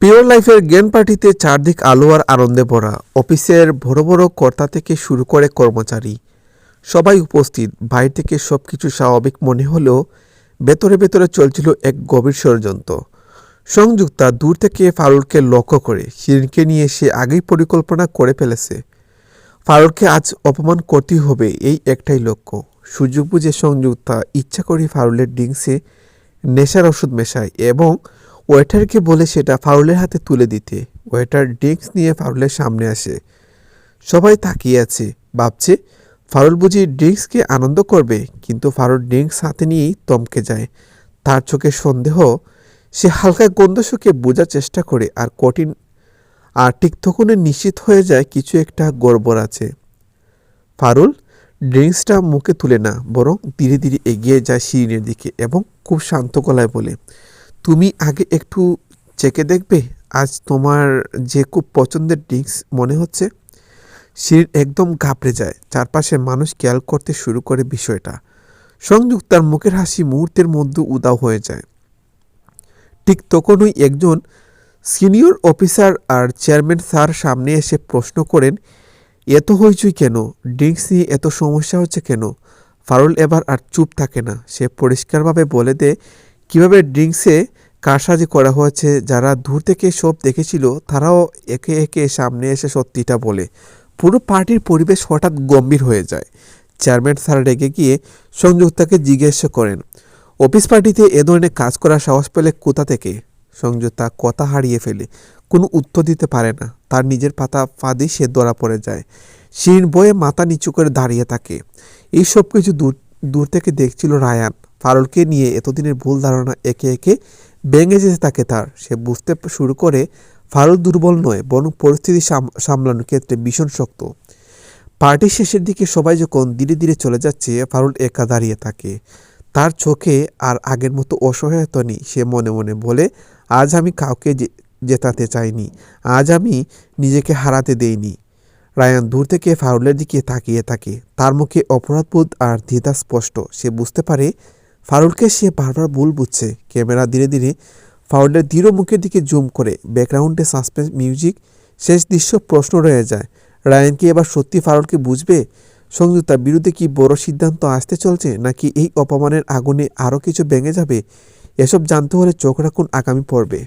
Pure লাইফের জ্ঞান পার্টিতে চারদিক আলো আর আনন্দে ভরা। অফিসের বড় বড় কর্তা থেকে শুরু করে কর্মচারী সবাই উপস্থিত। বাইরে থেকে সবকিছু স্বাভাবিক মনে হলেও ভেতরে ভেতরে চলছিল এক গভীর ষড়যন্ত্র। সংযুক্তা দূর থেকে ফারুলকে লক্ষ্য করে শিরিনকে নিয়ে সে আগেই পরিকল্পনা করে ফেলেছে। ফারুলকে আজ অপমান করতেই হবে, এই একটাই লক্ষ্য। সুযোগ বুঝে সংযুক্তা ইচ্ছা করে ফারুলের ড্রিঙ্কসে নেশার ওষুধ মেশায় এবং ওয়েটারকে বলে সেটা ফারুলের হাতে তুলে দিতে। ওয়েটার ড্রিঙ্কস নিয়ে ফারুলের সামনে আসে। সবাই তাকিয়ে আছে, ভাবছে ফারুল বুঝি ড্রিঙ্কসকে আনন্দ করবে, কিন্তু ফারুল ড্রিঙ্কস হাতে নিয়েই থমকে যায়। তার চোখে সন্দেহ। সে হালকা গন্ধ শুকে বোঝার চেষ্টা করে আর ঠিক তখনই নিশ্চিত হয়ে যায় কিছু একটা গড়বড় আছে। ফারুল ড্রিঙ্কসটা মুখে তুলে না, বরং ধীরে ধীরে এগিয়ে যায় শিরিনের দিকে এবং খুব শান্ত গলায় বলে, তুমি আগে একটু চেকে দেখবে, আজ তোমার যে খুব পছন্দের ড্রিঙ্কস মনে হচ্ছে। শিরিন একদম ঘাবড়ে যায়। চারপাশের মানুষ খেয়াল করতে শুরু করে বিষয়টা। সংযুক্তার মুখের হাসি মুহূর্তের মধ্যে উধাও হয়ে যায়। ঠিক তখনই একজন সিনিয়র অফিসার আর চেয়ারম্যান স্যার সামনে এসে প্রশ্ন করেন, এত হইচই কেন? ড্রিঙ্কস নিয়ে এত সমস্যা হচ্ছে কেন? ফারুল এবার আর চুপ থাকে না। সে পরিষ্কারভাবে বলে দেয় কীভাবে ড্রিঙ্কসে কারসাজি করা হয়েছে। যারা দূর থেকে সব দেখেছিল তারাও একে একে সামনে এসে সত্যিটা বলে। পুরো পার্টির পরিবেশ হঠাৎ গম্ভীর হয়ে যায়। চেয়ারম্যান স্যার রেগে গিয়ে সংযুক্তাকে জিজ্ঞাসা করেন, অফিস পার্টিতে এ ধরনের কাজ করার সাহস পেলে কোথা থেকে? সংযুক্তা কথা হারিয়ে ফেলে, কোনো উত্তর দিতে পারে না। তার নিজের পাতা ফাঁদি সে ধরা পড়ে যায়। শিরিন বয়ে মাথা নিচু করে দাঁড়িয়ে থাকে। এই সব কিছু দূর দূর থেকে দেখছিল রায়ান। ফারুলকে নিয়ে এতদিনের ভুল ধারণা একে একে ভেঙে যেতে থাকে তার। সে বুঝতে শুরু করে ফারুল দুর্বল নয়, বরং পরিস্থিতি সামলানোর ক্ষেত্রে ভীষণ শক্ত। পার্টির শেষের দিকে সবাই যখন ধীরে ধীরে চলে যাচ্ছে, ফারুল একা দাঁড়িয়ে থাকে। তার চোখে আর আগের মতো অসহায়তা নেই। সে মনে মনে বলে, আজ আমি কাউকে জেতাতে চাইনি, আজ আমি নিজেকে হারাতে দেইনি। রায়ান দূর থেকে ফারুলের দিকে তাকিয়ে থাকে। তার মুখে অপরাধবোধ আর দ্বিধা স্পষ্ট। সে বুঝতে পারে ফারুলকে সে বারবার ভুল বুঝছে। ক্যামেরা ধীরে ধীরে ফারুলের দৃঢ় মুখের দিকে জুম করে। ব্যাকগ্রাউন্ডে সাসপেন্স মিউজিক। শেষ দৃশ্য প্রশ্ন রয়ে যায়, রায়ান কি এবার সত্যি ফারুলকে বুঝবে? সংযুক্তার বিরুদ্ধে কি বড় সিদ্ধান্ত আসতে চলছে, নাকি এই অপমানের আগুনে আরও কিছু ভেঙে যাবে? এসব জানতে হলে চোখ রাখুন আগামী পর্বে।